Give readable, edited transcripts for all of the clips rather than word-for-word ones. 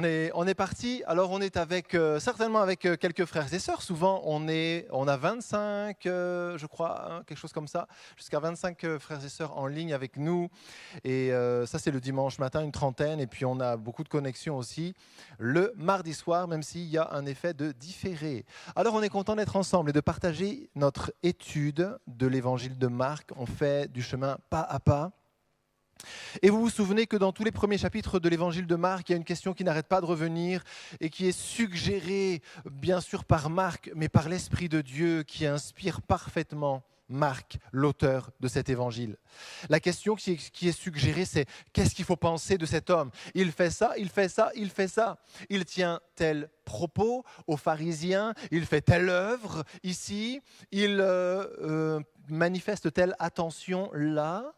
On est parti. Alors, on est avec, certainement avec quelques frères et sœurs. Souvent, on a 25, je crois, hein, quelque chose comme ça, jusqu'à 25 frères et sœurs en ligne avec nous. Et ça, c'est le dimanche matin, une trentaine. Et puis, on a beaucoup de connexions aussi le mardi soir, même s'il y a un effet de différé. Alors, on est content d'être ensemble et de partager notre étude de l'évangile de Marc. On fait du chemin pas à pas. Et vous vous souvenez que dans tous les premiers chapitres de l'évangile de Marc, il y a une question qui n'arrête pas de revenir et qui est suggérée bien sûr par Marc, mais par l'Esprit de Dieu qui inspire parfaitement Marc, l'auteur de cet évangile. La question qui est suggérée, c'est qu'est-ce qu'il faut penser de cet homme ? Il fait ça, il fait ça, il fait ça. Il tient tel propos aux pharisiens, il fait telle œuvre ici, il manifeste telle attention là.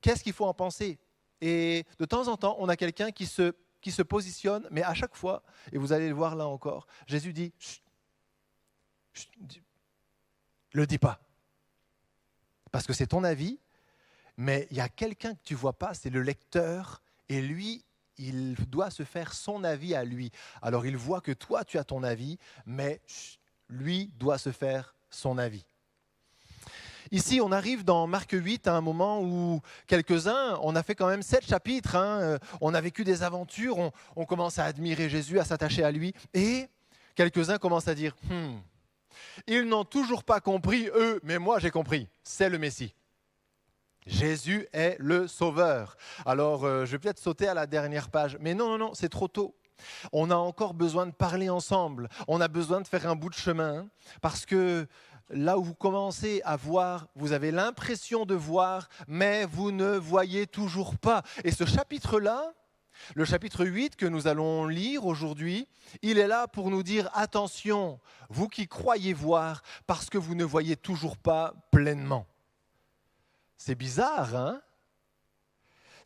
Qu'est-ce qu'il faut en penser ? Et de temps en temps, on a quelqu'un qui se positionne, mais à chaque fois, et vous allez le voir là encore, Jésus dit chut, chut, le dis pas. Parce que c'est ton avis, mais il y a quelqu'un que tu ne vois pas, c'est le lecteur, et lui, il doit se faire son avis à lui. Alors il voit que toi, tu as ton avis, mais chut, lui doit se faire son avis. Ici, on arrive dans Marc 8 à un moment où quelques-uns, on a fait quand même 7 chapitres, on a vécu des aventures, on commence à admirer Jésus, à s'attacher à lui, et quelques-uns commencent à dire ils n'ont toujours pas compris, eux, mais moi j'ai compris, c'est le Messie. Jésus est le Sauveur. Alors, je vais peut-être sauter à la dernière page, mais non, c'est trop tôt. On a encore besoin de parler ensemble, on a besoin de faire un bout de chemin, parce que là où vous commencez à voir, vous avez l'impression de voir, mais vous ne voyez toujours pas. Et ce chapitre-là, le chapitre 8 que nous allons lire aujourd'hui, il est là pour nous dire attention, vous qui croyez voir, parce que vous ne voyez toujours pas pleinement. C'est bizarre, hein ?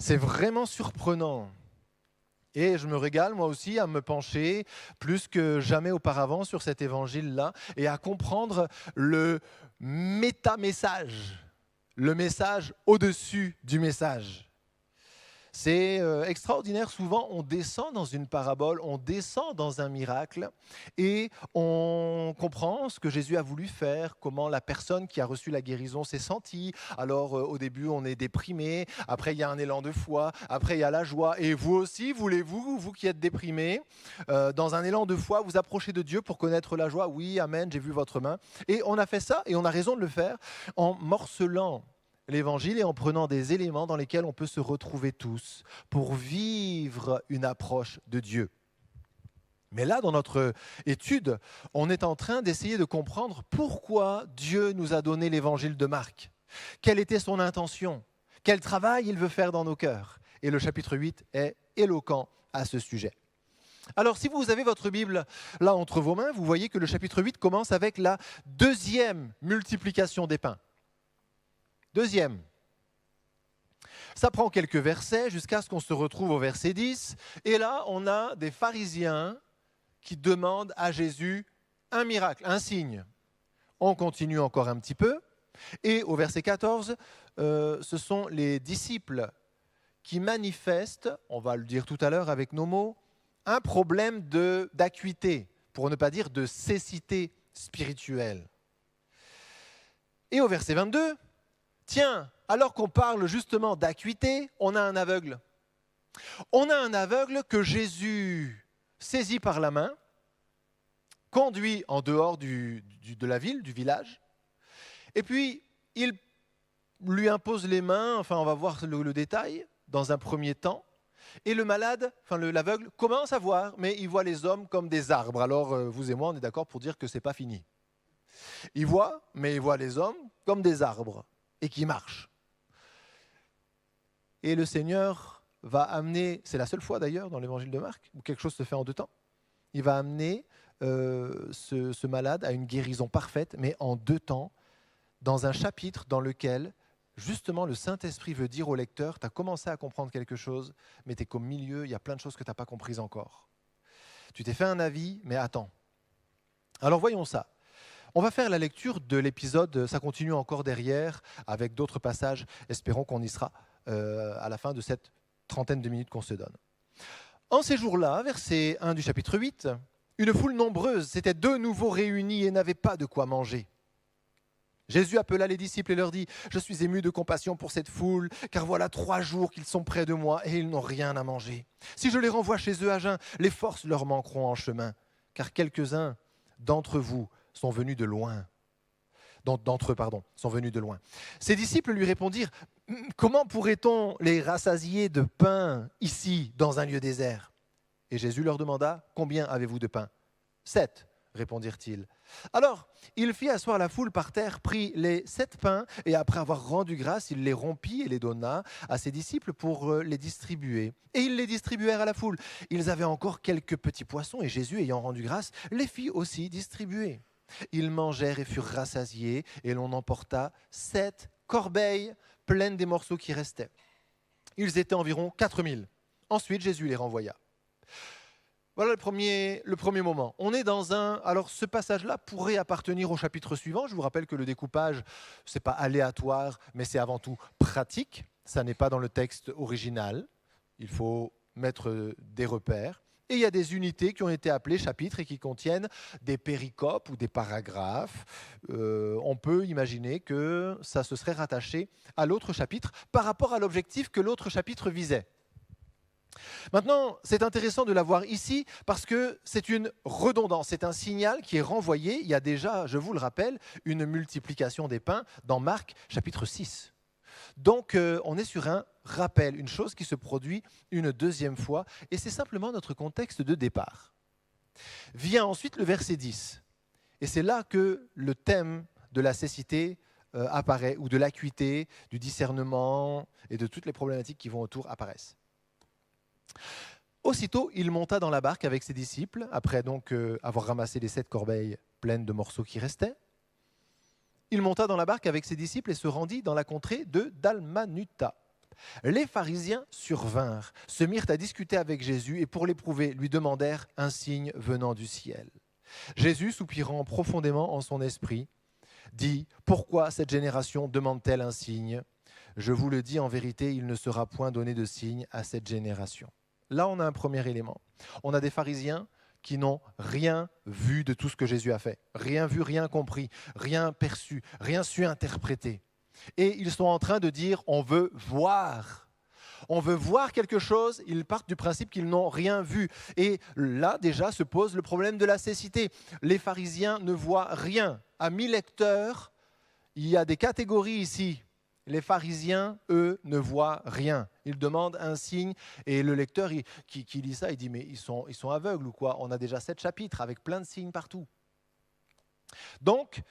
C'est vraiment surprenant. Et je me régale moi aussi à me pencher plus que jamais auparavant sur cet évangile-là et à comprendre le méta-message, le message au-dessus du message. C'est extraordinaire, souvent on descend dans une parabole, on descend dans un miracle et on comprend ce que Jésus a voulu faire, comment la personne qui a reçu la guérison s'est sentie. Alors au début on est déprimé, après il y a un élan de foi, après il y a la joie. Et vous aussi, voulez-vous, vous qui êtes déprimé, dans un élan de foi, vous approchez de Dieu pour connaître la joie ? Oui, amen, j'ai vu votre main. Et on a fait ça et on a raison de le faire en morcelant l'Évangile et en prenant des éléments dans lesquels on peut se retrouver tous pour vivre une approche de Dieu. Mais là, dans notre étude, on est en train d'essayer de comprendre pourquoi Dieu nous a donné l'Évangile de Marc. Quelle était son intention ? Quel travail il veut faire dans nos cœurs ? Et le chapitre 8 est éloquent à ce sujet. Alors, si vous avez votre Bible là entre vos mains, vous voyez que le chapitre 8 commence avec la deuxième multiplication des pains. Deuxième, ça prend quelques versets jusqu'à ce qu'on se retrouve au verset 10. Et là, on a des pharisiens qui demandent à Jésus un miracle, un signe. On continue encore un petit peu. Et au verset 14, ce sont les disciples qui manifestent, on va le dire tout à l'heure avec nos mots, un problème d'acuité, pour ne pas dire de cécité spirituelle. Et au verset 22, tiens, alors qu'on parle justement d'acuité, on a un aveugle. On a un aveugle que Jésus saisit par la main, conduit en dehors de la ville, du village, et puis il lui impose les mains, enfin on va voir le détail dans un premier temps, et le malade, enfin l'aveugle, commence à voir, mais il voit les hommes comme des arbres. Alors vous et moi, on est d'accord pour dire que ce n'est pas fini. Il voit, mais il voit les hommes comme des arbres, et qui marchent. Et le Seigneur va amener, c'est la seule fois d'ailleurs dans l'évangile de Marc, où quelque chose se fait en 2 temps, il va amener ce malade à une guérison parfaite, mais en 2 temps, dans un chapitre dans lequel, justement, le Saint-Esprit veut dire au lecteur, tu as commencé à comprendre quelque chose, mais tu es qu'au milieu, il y a plein de choses que tu n'as pas comprises encore. Tu t'es fait un avis, mais attends. Alors voyons ça. On va faire la lecture de l'épisode, ça continue encore derrière, avec d'autres passages, espérons qu'on y sera à la fin de cette trentaine de minutes qu'on se donne. En ces jours-là, verset 1 du chapitre 8, une foule nombreuse s'était de nouveau réunie et n'avait pas de quoi manger. Jésus appela les disciples et leur dit « Je suis ému de compassion pour cette foule, car voilà 3 jours qu'ils sont près de moi et ils n'ont rien à manger. Si je les renvoie chez eux à jeun, les forces leur manqueront en chemin, car quelques-uns d'entre vous sont venus de loin. » D'entre eux, sont venus de loin. Ses disciples lui répondirent « Comment pourrait-on les rassasier de pain ici, dans un lieu désert ?» Et Jésus leur demanda « Combien avez-vous de pain » ? 7, répondirent-ils. Alors, il fit asseoir la foule par terre, prit les 7 pains, et après avoir rendu grâce, il les rompit et les donna à ses disciples pour les distribuer. Et ils les distribuèrent à la foule. Ils avaient encore quelques petits poissons, et Jésus, ayant rendu grâce, les fit aussi distribuer. Ils mangèrent et furent rassasiés, et l'on emporta 7 corbeilles pleines des morceaux qui restaient. Ils étaient environ 4000. Ensuite, Jésus les renvoya. Voilà le premier moment. On est dans un... Alors ce passage-là pourrait appartenir au chapitre suivant. Je vous rappelle que le découpage, ce n'est pas aléatoire, mais c'est avant tout pratique. Ça n'est pas dans le texte original. Il faut mettre des repères. Et il y a des unités qui ont été appelées chapitres et qui contiennent des péricopes ou des paragraphes. On peut imaginer que ça se serait rattaché à l'autre chapitre par rapport à l'objectif que l'autre chapitre visait. Maintenant, c'est intéressant de la voir ici parce que c'est une redondance, c'est un signal qui est renvoyé. Il y a déjà, je vous le rappelle, une multiplication des pains dans Marc chapitre 6. Donc, on est sur un rappel, une chose qui se produit une deuxième fois, et c'est simplement notre contexte de départ. Vient ensuite le verset 10, et c'est là que le thème de la cécité apparaît, ou de l'acuité, du discernement et de toutes les problématiques qui vont autour apparaissent. Aussitôt, il monta dans la barque avec ses disciples, après donc avoir ramassé les 7 corbeilles pleines de morceaux qui restaient. Il monta dans la barque avec ses disciples et se rendit dans la contrée de Dalmanuta. Les pharisiens survinrent, se mirent à discuter avec Jésus et pour l'éprouver, lui demandèrent un signe venant du ciel. Jésus, soupirant profondément en son esprit, dit « Pourquoi cette génération demande-t-elle un signe ? Je vous le dis en vérité, il ne sera point donné de signe à cette génération. » Là, on a un premier élément. On a des pharisiens qui n'ont rien vu de tout ce que Jésus a fait. Rien vu, rien compris, rien perçu, rien su interpréter. Et ils sont en train de dire, on veut voir. On veut voir quelque chose, ils partent du principe qu'ils n'ont rien vu. Et là, déjà, se pose le problème de la cécité. Les pharisiens ne voient rien. À 1000 lecteurs, il y a des catégories ici. Les pharisiens, eux, ne voient rien. Ils demandent un signe et le lecteur qui lit ça, il dit « mais ils sont aveugles ou quoi ? On a déjà 7 chapitres avec plein de signes partout. » Donc,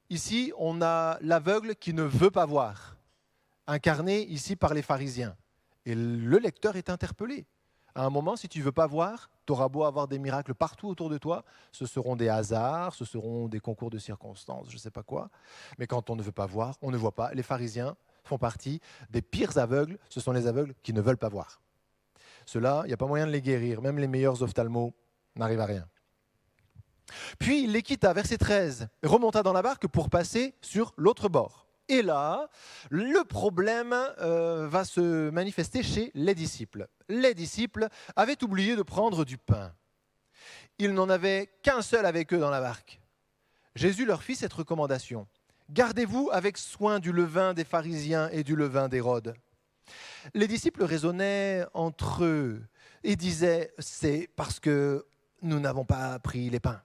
ici, on a l'aveugle qui ne veut pas voir, incarné ici par les pharisiens. Et le lecteur est interpellé. À un moment, si tu ne veux pas voir, tu auras beau avoir des miracles partout autour de toi, ce seront des hasards, ce seront des concours de circonstances, je ne sais pas quoi. Mais quand on ne veut pas voir, on ne voit pas. Les pharisiens font partie des pires aveugles, ce sont les aveugles qui ne veulent pas voir. Ceux-là, il n'y a pas moyen de les guérir, même les meilleurs ophtalmos n'arrivent à rien. Puis il les quitta, verset 13, et remonta dans la barque pour passer sur l'autre bord. Et là, le problème va se manifester chez les disciples. Les disciples avaient oublié de prendre du pain. Ils n'en avaient qu'un seul avec eux dans la barque. Jésus leur fit cette recommandation. « Gardez-vous avec soin du levain des pharisiens et du levain d'Hérode. » Les disciples raisonnaient entre eux et disaient « C'est parce que nous n'avons pas pris les pains. »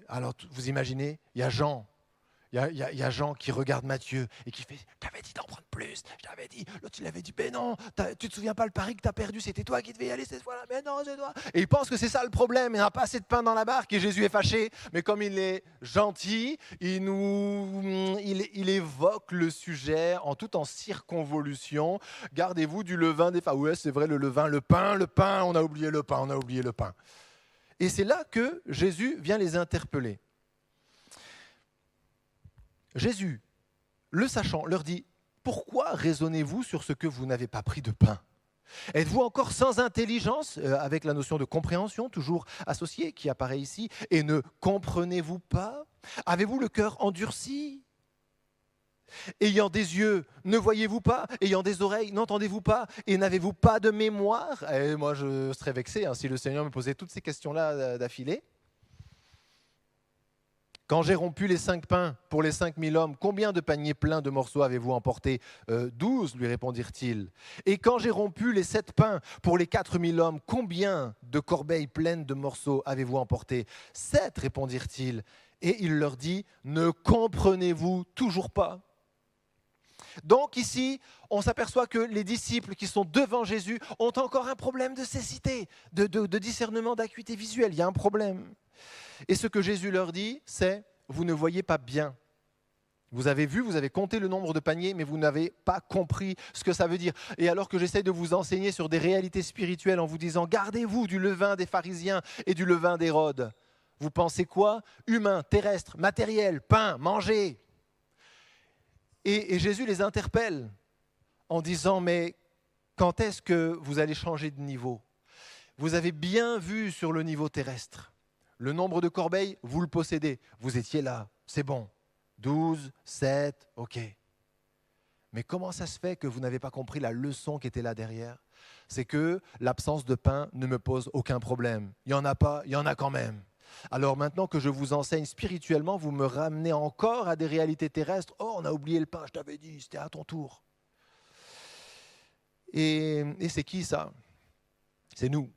Alors, vous imaginez, il y a Jean. Il y a Jean qui regarde Matthieu et qui fait « T'avais dit d'en prendre plus, je t'avais dit. » L'autre, il avait dit « Mais non, tu te souviens pas le pari que t'as perdu, c'était toi qui devais y aller cette fois-là. Mais non, c'est toi. » Et il pense que c'est ça le problème, il n'a pas assez de pain dans la barque et Jésus est fâché. Mais comme il est gentil, il évoque le sujet tout en circonvolution. « Gardez-vous du levain des... » Ah ouais, c'est vrai, le levain, le pain, on a oublié le pain. Et c'est là que Jésus vient les interpeller. Jésus, le sachant, leur dit « Pourquoi raisonnez-vous sur ce que vous n'avez pas pris de pain ? Êtes-vous encore sans intelligence ?» avec la notion de compréhension, toujours associée, qui apparaît ici. « Et ne comprenez-vous pas ? Avez-vous le cœur endurci ? Ayant des yeux, ne voyez-vous pas? Ayant des oreilles, n'entendez-vous pas? Et n'avez-vous pas de mémoire? Et moi, je serais vexé si le Seigneur me posait toutes ces questions-là d'affilée. Quand j'ai rompu les 5 pains pour les 5000 hommes, combien de paniers pleins de morceaux avez-vous emporté? 12, lui répondirent-ils. Et quand j'ai rompu les 7 pains pour les 4000 hommes, combien de corbeilles pleines de morceaux avez-vous emporté? 7, répondirent-ils. Et il leur dit, ne comprenez-vous toujours pas? Donc ici, on s'aperçoit que les disciples qui sont devant Jésus ont encore un problème de cécité, de discernement, d'acuité visuelle. Il y a un problème. Et ce que Jésus leur dit, c'est « vous ne voyez pas bien ». Vous avez vu, vous avez compté le nombre de paniers, mais vous n'avez pas compris ce que ça veut dire. Et alors que j'essaie de vous enseigner sur des réalités spirituelles en vous disant « gardez-vous du levain des pharisiens et du levain d'Hérode ». Vous pensez quoi? Humain, terrestre, matériel, pain, manger. Et Jésus les interpelle en disant « mais quand est-ce que vous allez changer de niveau? Vous avez bien vu sur le niveau terrestre. Le nombre de corbeilles, vous le possédez. Vous étiez là, c'est bon. 12, 7, ok. Mais comment ça se fait que vous n'avez pas compris la leçon qui était là derrière? C'est que l'absence de pain ne me pose aucun problème. Il n'y en a pas, il y en a quand même. Alors maintenant que je vous enseigne spirituellement, vous me ramenez encore à des réalités terrestres. Oh, on a oublié le pain, je t'avais dit, c'était à ton tour. Et c'est qui ça? C'est nous.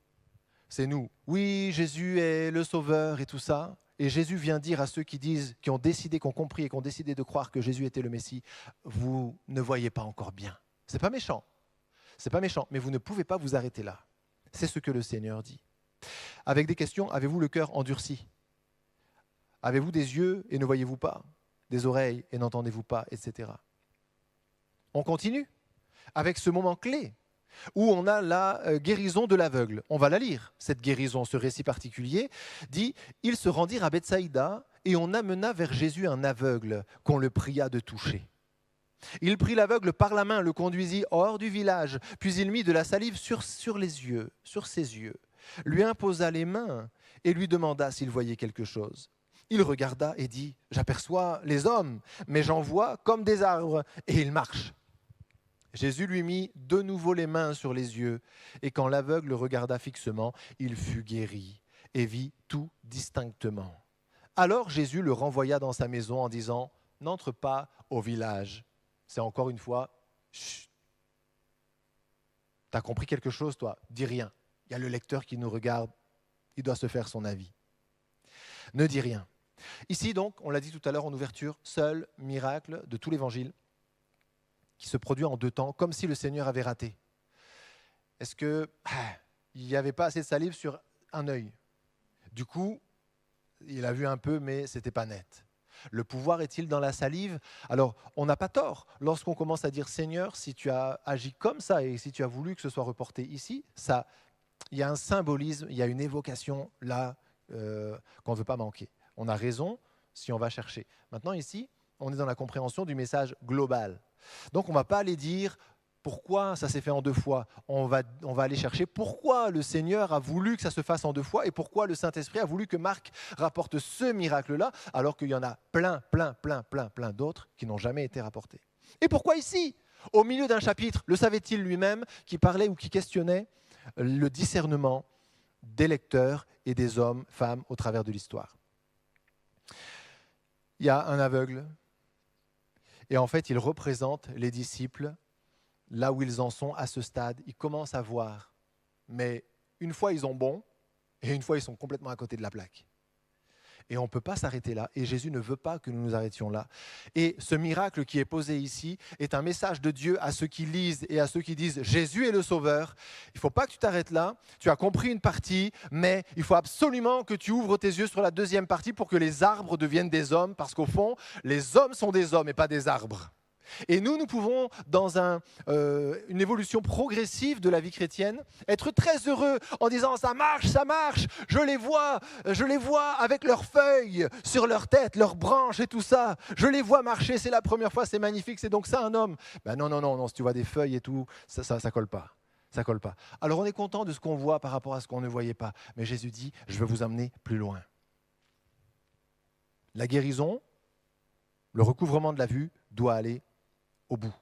C'est nous. Oui, Jésus est le sauveur et tout ça. Et Jésus vient dire à ceux qui disent, qui ont décidé, qui ont compris et qui ont décidé de croire que Jésus était le Messie, vous ne voyez pas encore bien. C'est pas méchant. C'est pas méchant, mais vous ne pouvez pas vous arrêter là. C'est ce que le Seigneur dit. Avec des questions, avez-vous le cœur endurci? Avez-vous des yeux et ne voyez-vous pas? Des oreilles et n'entendez-vous pas, etc. On continue avec ce moment clé où on a la guérison de l'aveugle. On va la lire, cette guérison, ce récit particulier, dit « Ils se rendirent à Bethsaïda et on amena vers Jésus un aveugle qu'on le pria de toucher. Il prit l'aveugle par la main, le conduisit hors du village, puis il mit de la salive sur les yeux, sur ses yeux, lui imposa les mains et lui demanda s'il voyait quelque chose. Il regarda et dit « J'aperçois les hommes, mais j'en vois comme des arbres, et ils marchent. » Jésus lui mit de nouveau les mains sur les yeux, et quand l'aveugle regarda fixement, il fut guéri et vit tout distinctement. Alors Jésus le renvoya dans sa maison en disant « N'entre pas au village. » C'est encore une fois « Chut. T'as compris quelque chose, toi? Dis rien. Il y a le lecteur qui nous regarde, il doit se faire son avis. Ne dis rien. » Ici donc, on l'a dit tout à l'heure en ouverture, seul miracle de tout l'évangile qui se produit en 2 temps, comme si le Seigneur avait raté. Est-ce qu'il n'y avait pas assez de salive sur un œil? Du coup, il a vu un peu, mais ce n'était pas net. Le pouvoir est-il dans la salive? Alors, on n'a pas tort. Lorsqu'on commence à dire « Seigneur, si tu as agi comme ça et si tu as voulu que ce soit reporté ici », il y a un symbolisme, il y a une évocation là qu'on ne veut pas manquer. On a raison si on va chercher. Maintenant, ici, on est dans la compréhension du message global. Donc, on ne va pas aller dire pourquoi ça s'est fait en 2 fois. On va aller chercher pourquoi le Seigneur a voulu que ça se fasse en 2 fois et pourquoi le Saint-Esprit a voulu que Marc rapporte ce miracle-là, alors qu'il y en a plein d'autres qui n'ont jamais été rapportés. Et pourquoi ici, au milieu d'un chapitre, le savait-il lui-même, qui parlait ou qui questionnait le discernement des lecteurs et des hommes, femmes, au travers de l'histoire? Il y a un aveugle, et en fait, il représente les disciples là où ils en sont à ce stade. Ils commencent à voir, mais une fois ils ont bon, et une fois ils sont complètement à côté de la plaque. Et on ne peut pas s'arrêter là, et Jésus ne veut pas que nous nous arrêtions là. Et ce miracle qui est posé ici est un message de Dieu à ceux qui lisent et à ceux qui disent « Jésus est le Sauveur ». Il ne faut pas que tu t'arrêtes là, tu as compris une partie, mais il faut absolument que tu ouvres tes yeux sur la deuxième partie pour que les arbres deviennent des hommes, parce qu'au fond, les hommes sont des hommes et pas des arbres. Et nous pouvons, dans une évolution progressive de la vie chrétienne, être très heureux en disant « ça marche, je les vois avec leurs feuilles sur leur tête, leurs branches et tout ça, je les vois marcher, c'est la première fois, c'est magnifique, c'est donc ça un homme ». Ben non, si tu vois des feuilles et tout, ça colle pas. Ça colle pas. Alors on est content de ce qu'on voit par rapport à ce qu'on ne voyait pas, mais Jésus dit « je veux vous emmener plus loin ». La guérison, le recouvrement de la vue doit aller au bout.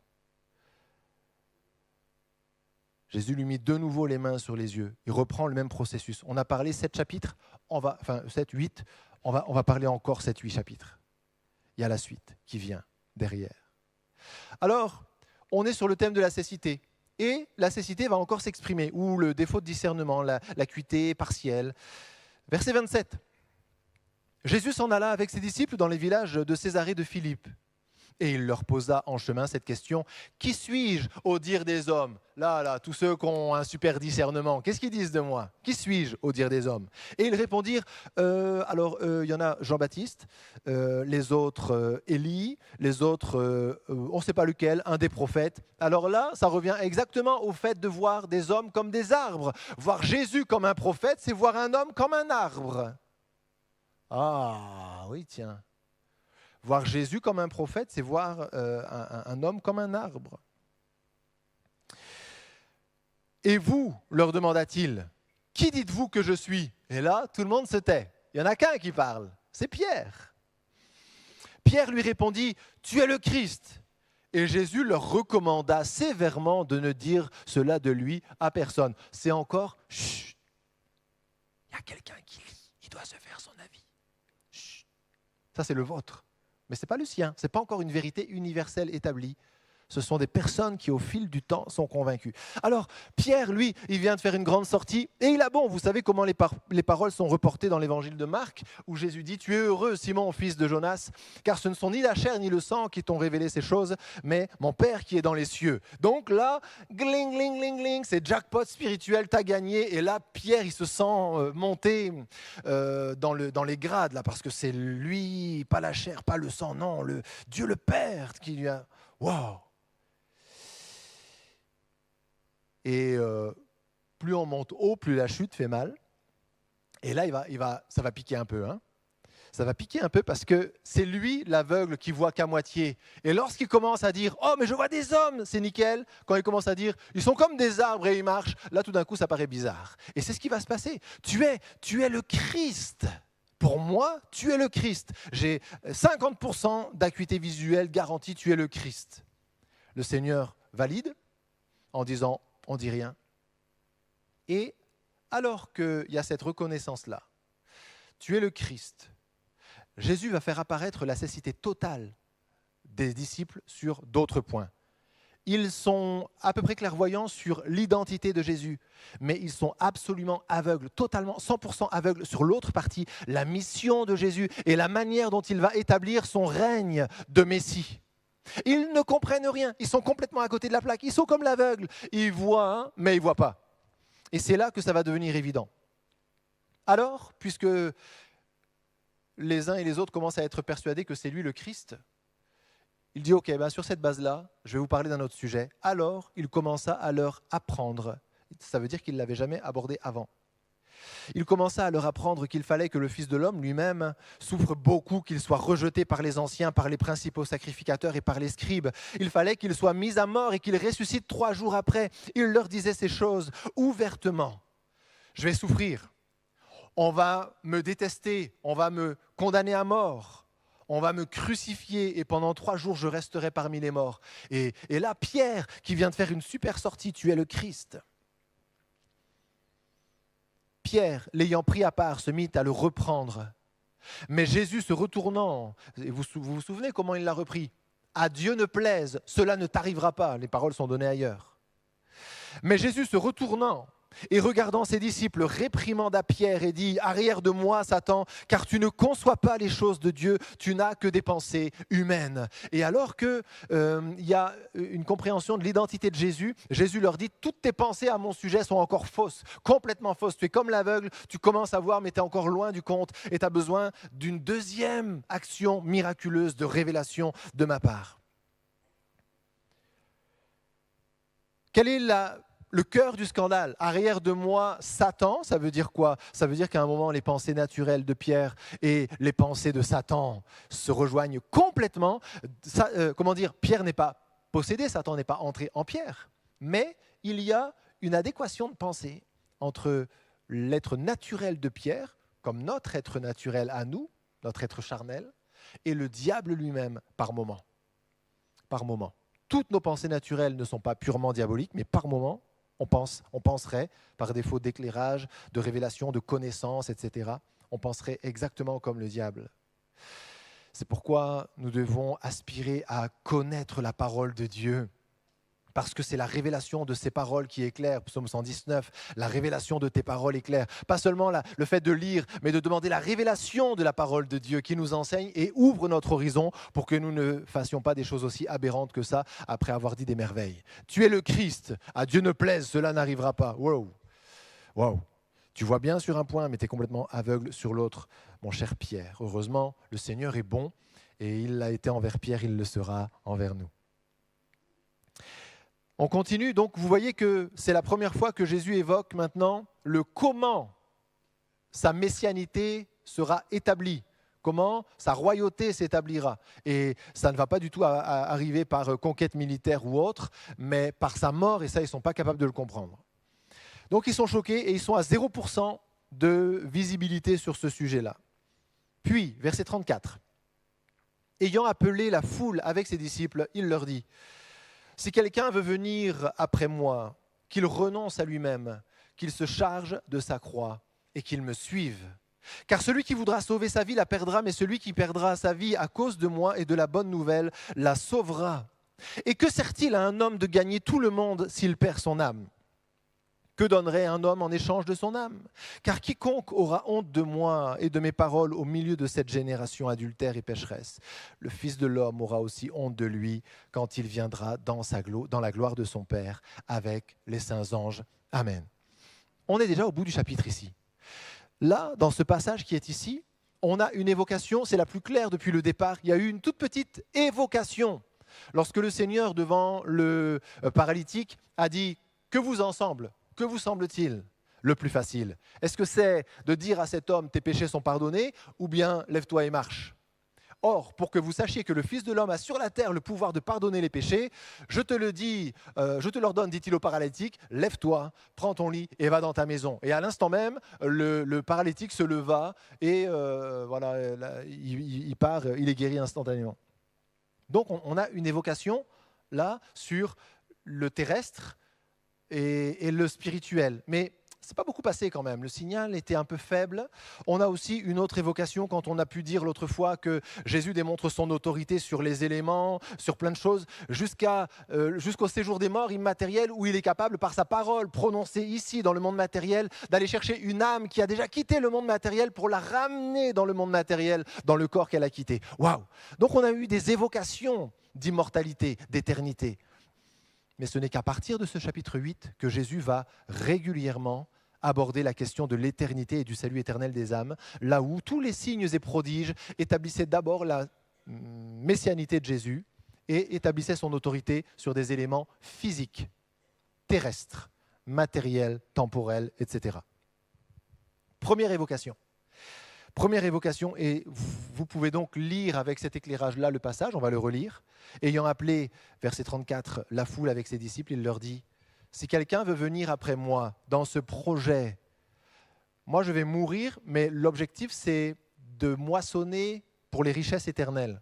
Jésus lui mit de nouveau les mains sur les yeux. Il reprend le même processus. On a parlé 7 chapitres, 7, 8, on va parler encore 7, 8 chapitres. Il y a la suite qui vient derrière. Alors, on est sur le thème de la cécité. Et la cécité va encore s'exprimer, ou le défaut de discernement, l'acuité partielle. Verset 27. Jésus s'en alla avec ses disciples dans les villages de Césarée de Philippe. Et il leur posa en chemin cette question, « Qui suis-je au dire des hommes ?» Là, tous ceux qui ont un super discernement, qu'est-ce qu'ils disent de moi ? Qui suis-je au dire des hommes ? Et ils répondirent, il y en a Jean-Baptiste, les autres Élie, les autres, on ne sait pas lequel, un des prophètes. Alors là, ça revient exactement au fait de voir des hommes comme des arbres. Voir Jésus comme un prophète, c'est voir un homme comme un arbre. Ah oui, tiens. Voir Jésus comme un prophète, c'est voir un homme comme un arbre. Et vous, leur demanda-t-il, qui dites-vous que je suis ? Et là, tout le monde se tait. Il n'y en a qu'un qui parle, c'est Pierre. Pierre lui répondit, tu es le Christ. Et Jésus leur recommanda sévèrement de ne dire cela de lui à personne. C'est encore, chut, il y a quelqu'un qui lit, il doit se faire son avis. Chut. Ça, c'est le vôtre. Mais ce n'est pas le sien, ce n'est pas encore une vérité universelle établie. Ce sont des personnes qui, au fil du temps, sont convaincues. Alors, Pierre, lui, il vient de faire une grande sortie, et il a bon. Vous savez comment les paroles sont reportées dans l'évangile de Marc, où Jésus dit « Tu es heureux, Simon, fils de Jonas, car ce ne sont ni la chair ni le sang qui t'ont révélé ces choses, mais mon Père qui est dans les cieux. » Donc là, gling, gling, gling, gling, c'est jackpot spirituel, t'as gagné. Et là, Pierre, il se sent monter dans les grades, là, parce que c'est lui, pas la chair, pas le sang, non, Dieu le Père qui lui a... Waouh! Et plus on monte haut, plus la chute fait mal. Et là, ça va piquer un peu. Hein. Ça va piquer un peu parce que c'est lui, l'aveugle, qui voit qu'à moitié. Et lorsqu'il commence à dire « Oh, mais je vois des hommes !» c'est nickel. Quand il commence à dire « Ils sont comme des arbres et ils marchent », là, tout d'un coup, ça paraît bizarre. Et c'est ce qui va se passer. Tu es le Christ. Pour moi, tu es le Christ. J'ai 50% d'acuité visuelle garantie, tu es le Christ. Le Seigneur valide en disant « on dit rien ». Et alors qu'il y a cette reconnaissance-là, tu es le Christ, Jésus va faire apparaître la cécité totale des disciples sur d'autres points. Ils sont à peu près clairvoyants sur l'identité de Jésus, mais ils sont absolument aveugles, totalement, 100% aveugles sur l'autre partie, la mission de Jésus et la manière dont il va établir son règne de Messie. Ils ne comprennent rien, ils sont complètement à côté de la plaque, ils sont comme l'aveugle, ils voient, hein, mais ils ne voient pas. Et c'est là que ça va devenir évident. Alors, puisque les uns et les autres commencent à être persuadés que c'est lui le Christ, il dit, ok, ben sur cette base-là, je vais vous parler d'un autre sujet. Alors, il commença à leur apprendre. Ça veut dire qu'il ne l'avait jamais abordé avant. Il commença à leur apprendre qu'il fallait que le Fils de l'homme lui-même souffre beaucoup, qu'il soit rejeté par les anciens, par les principaux sacrificateurs et par les scribes. Il fallait qu'il soit mis à mort et qu'il ressuscite 3 jours après. Il leur disait ces choses ouvertement. Je vais souffrir. On va me détester. On va me condamner à mort. On va me crucifier et pendant 3 jours, je resterai parmi les morts. Et là, Pierre, qui vient de faire une super sortie, tu es le Christ. Pierre, l'ayant pris à part, se mit à le reprendre. Mais Jésus se retournant, et vous vous souvenez comment il l'a repris ? À Dieu ne plaise, cela ne t'arrivera pas. Les paroles sont données ailleurs. Mais Jésus se retournant et regardant ses disciples, réprimanda Pierre et dit « Arrière de moi, Satan, car tu ne conçois pas les choses de Dieu, tu n'as que des pensées humaines. » Et alors qu'il y a une compréhension de l'identité de Jésus, Jésus leur dit « Toutes tes pensées à mon sujet sont encore fausses, complètement fausses. Tu es comme l'aveugle, tu commences à voir, mais tu es encore loin du compte et tu as besoin d'une deuxième action miraculeuse de révélation de ma part. » Quelle est le cœur du scandale? Arrière de moi, Satan, ça veut dire quoi? Ça veut dire qu'à un moment, les pensées naturelles de Pierre et les pensées de Satan se rejoignent complètement. Pierre n'est pas possédé, Satan n'est pas entré en Pierre. Mais il y a une adéquation de pensée entre l'être naturel de Pierre, comme notre être naturel à nous, notre être charnel, et le diable lui-même par moment. Par moment. toutes nos pensées naturelles ne sont pas purement diaboliques, mais par moments, on penserait, par défaut d'éclairage, de révélation, de connaissance, etc., on penserait exactement comme le diable. C'est pourquoi nous devons aspirer à connaître la parole de Dieu, parce que c'est la révélation de ces paroles qui est claire. Psaume 119, la révélation de tes paroles est claire. Pas seulement le fait de lire, mais de demander la révélation de la parole de Dieu qui nous enseigne et ouvre notre horizon pour que nous ne fassions pas des choses aussi aberrantes que ça après avoir dit des merveilles. Tu es le Christ, à Dieu ne plaise, cela n'arrivera pas. Wow, wow. Tu vois bien sur un point, mais tu es complètement aveugle sur l'autre, mon cher Pierre. Heureusement, le Seigneur est bon et il l'a été envers Pierre, il le sera envers nous. On continue, donc vous voyez que c'est la première fois que Jésus évoque maintenant le comment sa messianité sera établie, comment sa royauté s'établira. Et ça ne va pas du tout arriver par conquête militaire ou autre, mais par sa mort, et ça, ils ne sont pas capables de le comprendre. Donc ils sont choqués et ils sont à 0% de visibilité sur ce sujet-là. Puis, verset 34, ayant appelé la foule avec ses disciples, il leur dit: si quelqu'un veut venir après moi, qu'il renonce à lui-même, qu'il se charge de sa croix et qu'il me suive. Car celui qui voudra sauver sa vie la perdra, mais celui qui perdra sa vie à cause de moi et de la bonne nouvelle la sauvera. Et que sert-il à un homme de gagner tout le monde s'il perd son âme ? Que donnerait un homme en échange de son âme ? Car quiconque aura honte de moi et de mes paroles au milieu de cette génération adultère et pécheresse, le Fils de l'homme aura aussi honte de lui quand il viendra dans la gloire de son Père avec les saints anges. Amen. On est déjà au bout du chapitre ici. Là, dans ce passage qui est ici, on a une évocation, c'est la plus claire depuis le départ. Il y a eu une toute petite évocation. Lorsque le Seigneur, devant le paralytique, a dit « Que vous ensemble ?» Que vous semble-t-il le plus facile ? Est-ce que c'est de dire à cet homme « tes péchés sont pardonnés » ou bien « lève-toi et marche » ? Or, pour que vous sachiez que le Fils de l'homme a sur la terre le pouvoir de pardonner les péchés, je te l'ordonne, dit-il au paralytique, lève-toi, prends ton lit et va dans ta maison. Et à l'instant même, le paralytique se leva et il part, il est guéri instantanément. Donc on a une évocation là sur le terrestre et le spirituel. Mais ce n'est pas beaucoup passé quand même. Le signal était un peu faible. On a aussi une autre évocation quand on a pu dire l'autre fois que Jésus démontre son autorité sur les éléments, sur plein de choses, jusqu'au séjour des morts immatériels où il est capable, par sa parole prononcée ici dans le monde matériel, d'aller chercher une âme qui a déjà quitté le monde matériel pour la ramener dans le monde matériel, dans le corps qu'elle a quitté. Waouh! Donc on a eu des évocations d'immortalité, d'éternité. Mais ce n'est qu'à partir de ce chapitre 8 que Jésus va régulièrement aborder la question de l'éternité et du salut éternel des âmes, là où tous les signes et prodiges établissaient d'abord la messianité de Jésus et établissaient son autorité sur des éléments physiques, terrestres, matériels, temporels, etc. Première évocation, et vous pouvez donc lire avec cet éclairage-là le passage, on va le relire. Ayant appelé, verset 34, la foule avec ses disciples, il leur dit, si quelqu'un veut venir après moi dans ce projet, moi je vais mourir, mais l'objectif c'est de moissonner pour les richesses éternelles,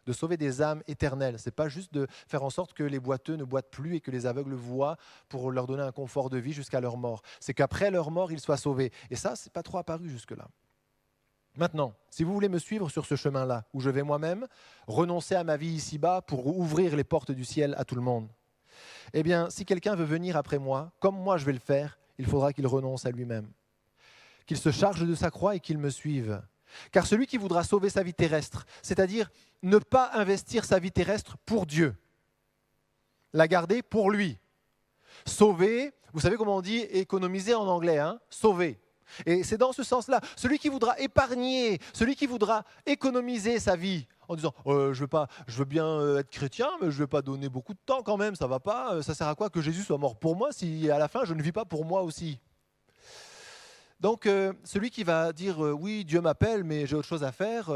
de sauver des âmes éternelles. Ce n'est pas juste de faire en sorte que les boiteux ne boitent plus et que les aveugles voient pour leur donner un confort de vie jusqu'à leur mort. C'est qu'après leur mort, ils soient sauvés. Et ça, ce n'est pas trop apparu jusque-là. Maintenant, si vous voulez me suivre sur ce chemin-là, où je vais moi-même renoncer à ma vie ici-bas pour ouvrir les portes du ciel à tout le monde, eh bien, si quelqu'un veut venir après moi, comme moi je vais le faire, il faudra qu'il renonce à lui-même, qu'il se charge de sa croix et qu'il me suive. Car celui qui voudra sauver sa vie terrestre, c'est-à-dire ne pas investir sa vie terrestre pour Dieu, la garder pour lui. Sauver, vous savez comment on dit économiser en anglais, hein ? Sauver. Et c'est dans ce sens-là. Celui qui voudra épargner, celui qui voudra économiser sa vie en disant je veux bien être chrétien, mais je ne vais pas donner beaucoup de temps quand même, ça ne va pas. Ça sert à quoi que Jésus soit mort pour moi si à la fin je ne vis pas pour moi aussi ? Donc celui qui va dire oui, Dieu m'appelle, mais j'ai autre chose à faire,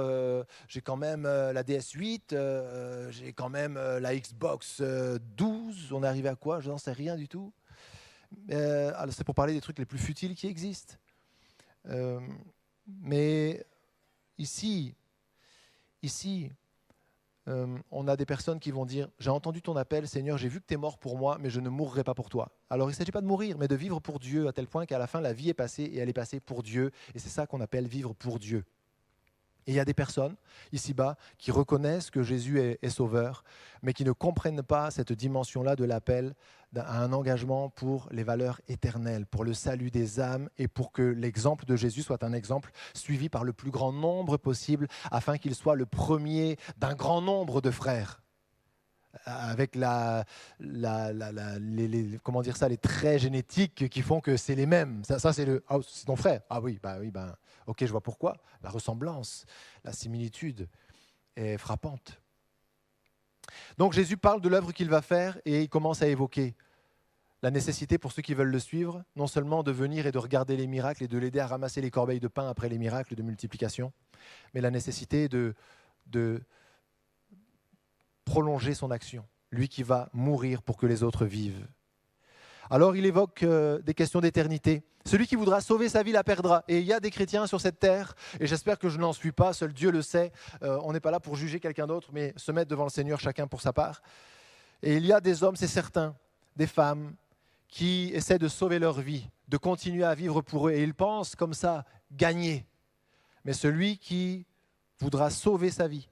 j'ai quand même la DS8, j'ai quand même la Xbox 12, on est arrivé à quoi ? Je n'en sais rien du tout. Alors c'est pour parler des trucs les plus futiles qui existent. Mais ici, on a des personnes qui vont dire « J'ai entendu ton appel, Seigneur, j'ai vu que tu es mort pour moi, mais je ne mourrai pas pour toi. » Alors il ne s'agit pas de mourir, mais de vivre pour Dieu, à tel point qu'à la fin, la vie est passée et elle est passée pour Dieu. Et c'est ça qu'on appelle vivre pour Dieu. Et il y a des personnes, ici-bas, qui reconnaissent que Jésus est sauveur, mais qui ne comprennent pas cette dimension-là de l'appel à un engagement pour les valeurs éternelles, pour le salut des âmes et pour que l'exemple de Jésus soit un exemple suivi par le plus grand nombre possible, afin qu'il soit le premier d'un grand nombre de frères. Avec comment dire ça, les traits génétiques qui font que c'est les mêmes. Ça c'est c'est ton frère. Ah oui, ok, je vois pourquoi. La ressemblance, la similitude est frappante. Donc Jésus parle de l'œuvre qu'il va faire et il commence à évoquer la nécessité pour ceux qui veulent le suivre, non seulement de venir et de regarder les miracles et de l'aider à ramasser les corbeilles de pain après les miracles de multiplication, mais la nécessité de prolonger son action, lui qui va mourir pour que les autres vivent. Alors il évoque des questions d'éternité. Celui qui voudra sauver sa vie la perdra. Et il y a des chrétiens sur cette terre, et j'espère que je n'en suis pas, seul Dieu le sait. On n'est pas là pour juger quelqu'un d'autre, mais se mettre devant le Seigneur, chacun pour sa part. Et il y a des hommes, c'est certain, des femmes, qui essaient de sauver leur vie, de continuer à vivre pour eux. Et ils pensent comme ça, gagner. Mais celui qui voudra sauver sa vie,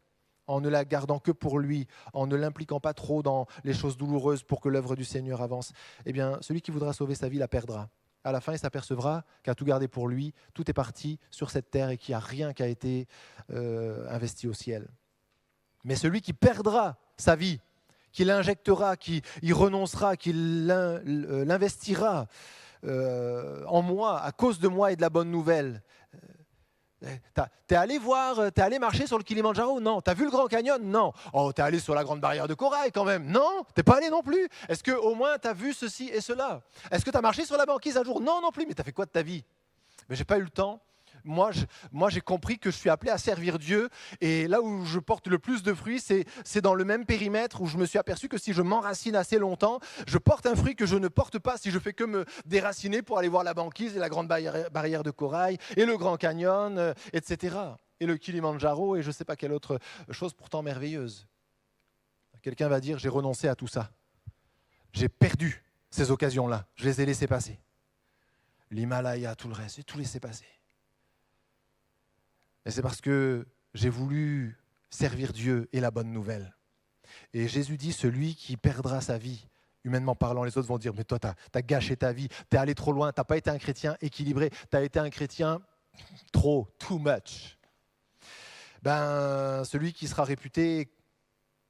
en ne la gardant que pour lui, en ne l'impliquant pas trop dans les choses douloureuses pour que l'œuvre du Seigneur avance, eh bien, celui qui voudra sauver sa vie la perdra. À la fin, il s'apercevra qu'à tout garder pour lui, tout est parti sur cette terre et qu'il n'y a rien qui a été investi au ciel. Mais celui qui perdra sa vie, qui l'injectera, qui y renoncera, qui l'investira en moi, à cause de moi et de la bonne nouvelle. T'es allé marcher sur le Kilimandjaro? Non. T'as vu le Grand Canyon? Non. Oh, t'es allé sur la Grande Barrière de Corail quand même? Non. T'es pas allé non plus. Est-ce que au moins t'as vu ceci et cela? Est-ce que t'as marché sur la banquise un jour? Non, non plus. Mais t'as fait quoi de ta vie? Mais j'ai pas eu le temps. Moi, j'ai compris que je suis appelé à servir Dieu, et là où je porte le plus de fruits, c'est dans le même périmètre où je me suis aperçu que si je m'enracine assez longtemps, je porte un fruit que je ne porte pas si je fais que me déraciner pour aller voir la banquise et la grande barrière de corail et le Grand Canyon, etc. Et le Kilimandjaro et je ne sais pas quelle autre chose pourtant merveilleuse. Quelqu'un va dire, j'ai renoncé à tout ça. J'ai perdu ces occasions-là. Je les ai laissées passer. L'Himalaya, tout le reste, j'ai tout laissé passer. Et c'est parce que j'ai voulu servir Dieu et la bonne nouvelle. Et Jésus dit, celui qui perdra sa vie, humainement parlant, les autres vont dire, mais toi, t'as gâché ta vie, t'es allé trop loin, t'as pas été un chrétien équilibré, t'as été un chrétien too much. Celui qui sera réputé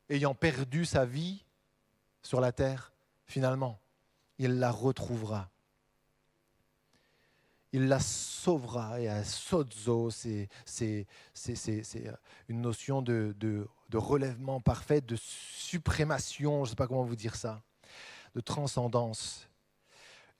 ayant perdu sa vie sur la terre, finalement, il la retrouvera. Il la sauvera, et à sozo, c'est une notion de relèvement parfait, de suprémation, je ne sais pas comment vous dire ça, de transcendance.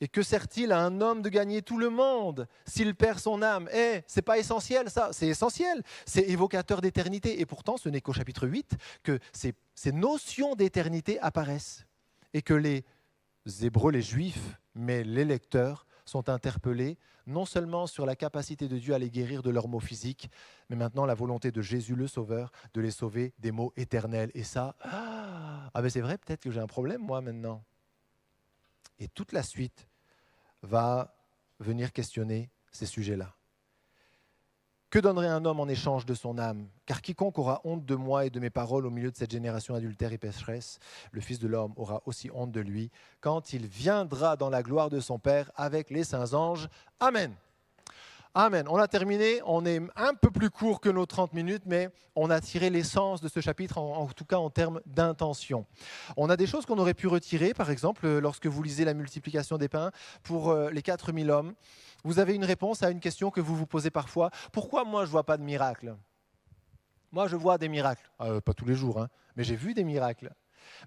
Et que sert-il à un homme de gagner tout le monde s'il perd son âme? C'est pas essentiel ça, c'est essentiel, c'est évocateur d'éternité. Et pourtant, ce n'est qu'au chapitre 8 que ces notions d'éternité apparaissent. Et que les Hébreux, les Juifs, mais les lecteurs, sont interpellés non seulement sur la capacité de Dieu à les guérir de leurs maux physiques, mais maintenant la volonté de Jésus le Sauveur de les sauver des maux éternels. Et ça, c'est vrai, peut-être que j'ai un problème moi maintenant. Et toute la suite va venir questionner ces sujets-là. Que donnerait un homme en échange de son âme? Car quiconque aura honte de moi et de mes paroles au milieu de cette génération adultère et pécheresse, le Fils de l'homme aura aussi honte de lui quand il viendra dans la gloire de son Père avec les saints anges. Amen. Amen. On a terminé, on est un peu plus court que nos 30 minutes, mais on a tiré l'essence de ce chapitre, en tout cas en termes d'intention. On a des choses qu'on aurait pu retirer, par exemple, lorsque vous lisez la multiplication des pains pour les 4000 hommes. Vous avez une réponse à une question que vous vous posez parfois. Pourquoi moi je ne vois pas de miracle? Moi je vois des miracles. Pas tous les jours, mais j'ai vu des miracles.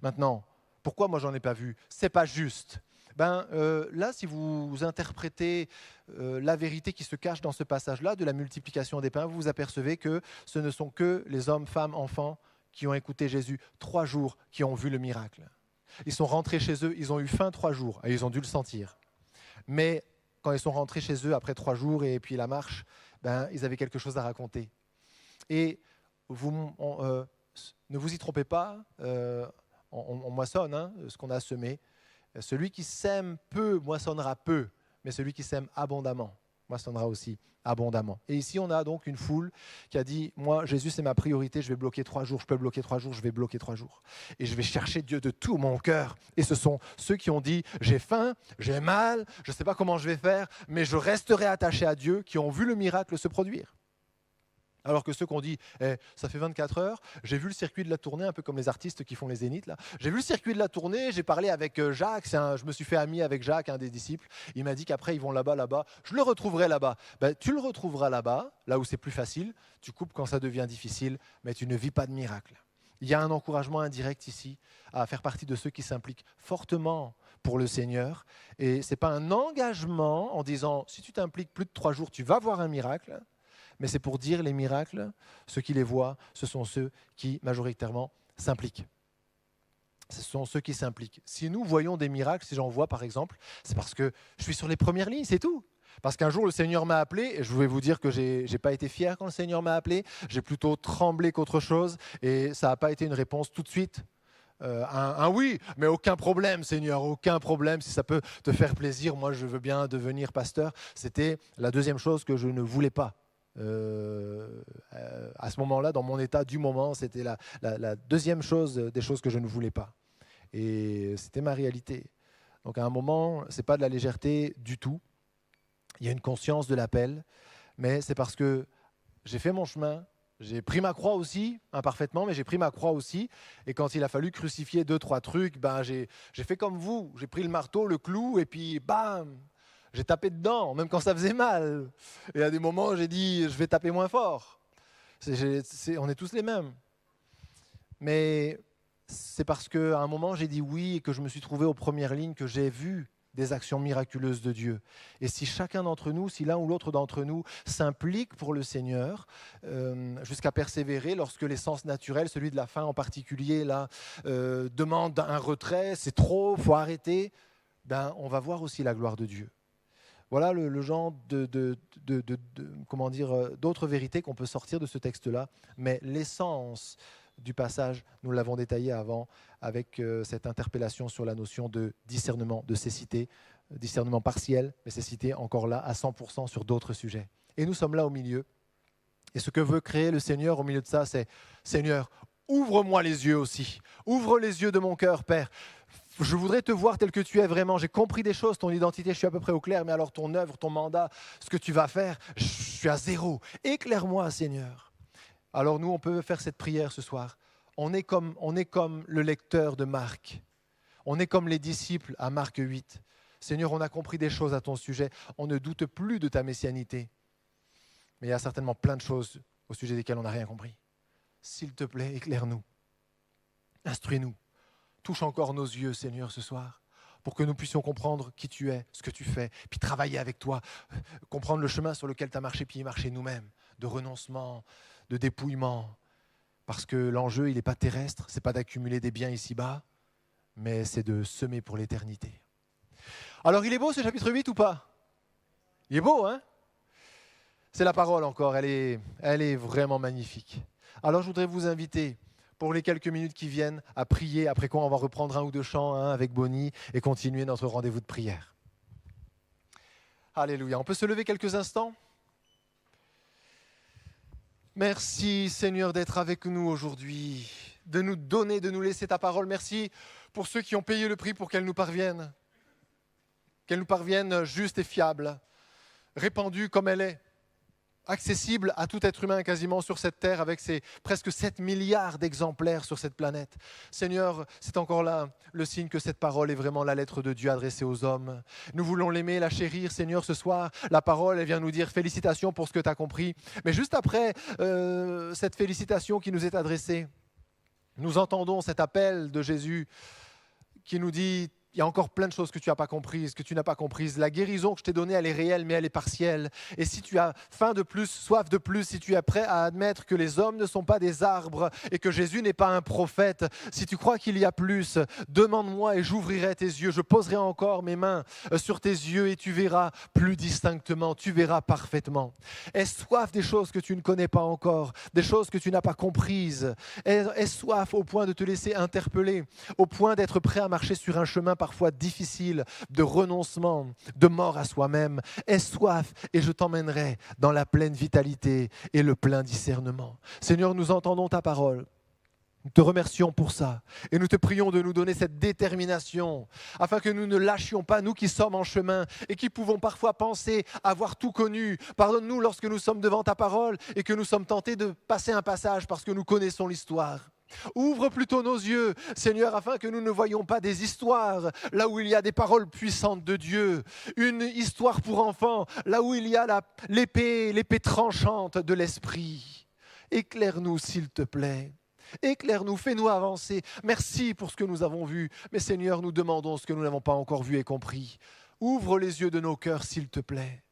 Maintenant, pourquoi moi j'en ai pas vu? C'est pas juste. Là, si vous interprétez la vérité qui se cache dans ce passage-là de la multiplication des pains, vous vous apercevez que ce ne sont que les hommes, femmes, enfants qui ont écouté Jésus 3 jours qui ont vu le miracle. Ils sont rentrés chez eux, ils ont eu faim 3 jours et ils ont dû le sentir. Mais quand ils sont rentrés chez eux après 3 jours et puis la marche, ils avaient quelque chose à raconter. Et ne vous y trompez pas, on moissonne ce qu'on a semé. Celui qui sème peu moissonnera peu, mais celui qui sème abondamment moissonnera aussi abondamment. Et ici, on a donc une foule qui a dit, moi, Jésus, c'est ma priorité, je vais bloquer 3 jours, je peux bloquer 3 jours, je vais bloquer 3 jours. Et je vais chercher Dieu de tout mon cœur. Et ce sont ceux qui ont dit, j'ai faim, j'ai mal, je ne sais pas comment je vais faire, mais je resterai attaché à Dieu, qui ont vu le miracle se produire. Alors que ceux qui ont dit, ça fait 24 heures, j'ai vu le circuit de la tournée, un peu comme les artistes qui font les zéniths. Là. J'ai vu le circuit de la tournée, j'ai parlé avec Jacques, je me suis fait ami avec Jacques, un des disciples. Il m'a dit qu'après, ils vont là-bas. Je le retrouverai là-bas. Ben, tu le retrouveras là-bas, là où c'est plus facile. Tu coupes quand ça devient difficile, mais tu ne vis pas de miracle. Il y a un encouragement indirect ici à faire partie de ceux qui s'impliquent fortement pour le Seigneur. Et ce n'est pas un engagement en disant, si tu t'impliques plus de 3 jours, tu vas voir un miracle. Mais c'est pour dire les miracles, ceux qui les voient, ce sont ceux qui majoritairement s'impliquent. Ce sont ceux qui s'impliquent. Si nous voyons des miracles, si j'en vois par exemple, c'est parce que je suis sur les premières lignes, c'est tout. Parce qu'un jour, le Seigneur m'a appelé, et je vais vous dire que je n'ai pas été fier quand le Seigneur m'a appelé, j'ai plutôt tremblé qu'autre chose, et ça n'a pas été une réponse tout de suite. Un oui, mais aucun problème, Seigneur, aucun problème, si ça peut te faire plaisir, moi je veux bien devenir pasteur. C'était la deuxième chose que je ne voulais pas. À ce moment-là, dans mon état du moment, c'était la deuxième chose des choses que je ne voulais pas. Et c'était ma réalité. Donc à un moment, ce n'est pas de la légèreté du tout. Il y a une conscience de l'appel, mais c'est parce que j'ai fait mon chemin, j'ai pris ma croix aussi, imparfaitement, mais j'ai pris ma croix aussi. Et quand il a fallu crucifier 2-3 trucs, ben j'ai fait comme vous. J'ai pris le marteau, le clou, et puis bam, j'ai tapé dedans, même quand ça faisait mal. Et à des moments, j'ai dit, je vais taper moins fort. On est tous les mêmes. Mais c'est parce qu'à un moment, j'ai dit oui et que je me suis trouvé aux premières lignes que j'ai vu des actions miraculeuses de Dieu. Et si chacun d'entre nous, si l'un ou l'autre d'entre nous s'implique pour le Seigneur, jusqu'à persévérer lorsque les sens naturels, celui de la faim en particulier, là, demande un retrait, c'est trop, il faut arrêter, ben, on va voir aussi la gloire de Dieu. Voilà le genre comment dire, d'autres vérités qu'on peut sortir de ce texte-là, mais l'essence du passage, nous l'avons détaillé avant avec cette interpellation sur la notion de discernement, de cécité, discernement partiel, mais cécité encore là à 100% sur d'autres sujets. Et nous sommes là au milieu. Et ce que veut créer le Seigneur au milieu de ça, c'est « Seigneur, ouvre-moi les yeux aussi, ouvre les yeux de mon cœur, Père. Je voudrais te voir tel que tu es vraiment. J'ai compris des choses, ton identité, je suis à peu près au clair, mais alors ton œuvre, ton mandat, ce que tu vas faire, je suis à zéro. Éclaire-moi, Seigneur. » Alors nous, on peut faire cette prière ce soir. On est comme le lecteur de Marc. On est comme les disciples à Marc 8. Seigneur, on a compris des choses à ton sujet. On ne doute plus de ta messianité. Mais il y a certainement plein de choses au sujet desquelles on n'a rien compris. S'il te plaît, éclaire-nous. Instruis-nous. Touche encore nos yeux, Seigneur, ce soir, pour que nous puissions comprendre qui tu es, ce que tu fais, puis travailler avec toi, comprendre le chemin sur lequel tu as marché, puis y marcher nous-mêmes, de renoncement, de dépouillement, parce que l'enjeu, il n'est pas terrestre, ce n'est pas d'accumuler des biens ici-bas, mais c'est de semer pour l'éternité. Alors, il est beau ce chapitre 8 ou pas? Il est beau, hein? C'est la parole encore, elle est vraiment magnifique. Alors, je voudrais vous inviter pour les quelques minutes qui viennent, à prier, après quoi on va reprendre 1 ou 2 chants avec Bonnie et continuer notre rendez-vous de prière. Alléluia. On peut se lever quelques instants? Merci Seigneur d'être avec nous aujourd'hui, de nous donner, de nous laisser ta parole. Merci pour ceux qui ont payé le prix pour qu'elle nous parvienne juste et fiable, répandue comme elle est, accessible à tout être humain quasiment sur cette terre avec ses presque 7 milliards d'exemplaires sur cette planète. Seigneur, c'est encore là le signe que cette parole est vraiment la lettre de Dieu adressée aux hommes. Nous voulons l'aimer, la chérir, Seigneur, ce soir. La parole, elle vient nous dire félicitations pour ce que tu as compris. Mais juste après cette félicitation qui nous est adressée, nous entendons cet appel de Jésus qui nous dit il y a encore plein de choses que tu n'as pas comprises, que tu n'as pas comprises. La guérison que je t'ai donnée, elle est réelle, mais elle est partielle. Et si tu as faim de plus, soif de plus, si tu es prêt à admettre que les hommes ne sont pas des arbres et que Jésus n'est pas un prophète, si tu crois qu'il y a plus, demande-moi et j'ouvrirai tes yeux. Je poserai encore mes mains sur tes yeux et tu verras plus distinctement, tu verras parfaitement. Aie soif des choses que tu ne connais pas encore, des choses que tu n'as pas comprises. Aie soif au point de te laisser interpeller, au point d'être prêt à marcher sur un chemin parfois difficile, de renoncement, de mort à soi-même. Aie soif et je t'emmènerai dans la pleine vitalité et le plein discernement. Seigneur, nous entendons ta parole. Nous te remercions pour ça et nous te prions de nous donner cette détermination afin que nous ne lâchions pas, nous qui sommes en chemin et qui pouvons parfois penser avoir tout connu. Pardonne-nous lorsque nous sommes devant ta parole et que nous sommes tentés de passer un passage parce que nous connaissons l'histoire. Ouvre plutôt nos yeux, Seigneur, afin que nous ne voyions pas des histoires là où il y a des paroles puissantes de Dieu, une histoire pour enfants, là où il y a l'épée tranchante de l'Esprit. Éclaire-nous, s'il te plaît. Éclaire-nous, fais-nous avancer. Merci pour ce que nous avons vu. Mais Seigneur, nous demandons ce que nous n'avons pas encore vu et compris. Ouvre les yeux de nos cœurs, s'il te plaît.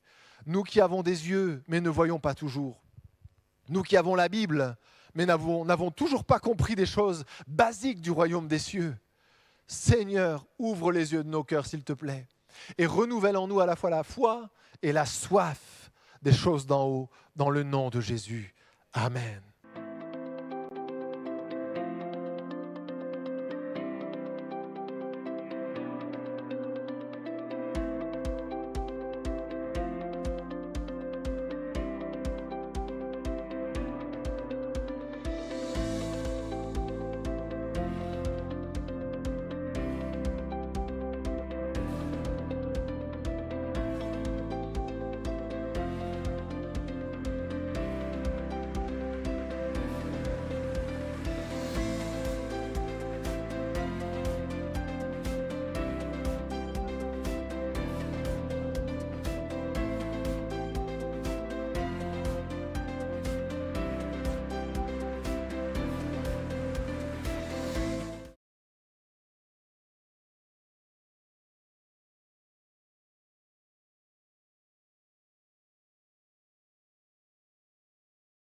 Nous qui avons des yeux, mais ne voyons pas toujours. Nous qui avons la Bible, mais n'avons toujours pas compris des choses basiques du royaume des cieux. Seigneur, ouvre les yeux de nos cœurs, s'il te plaît, et renouvelle en nous à la fois la foi et la soif des choses d'en haut, dans le nom de Jésus. Amen.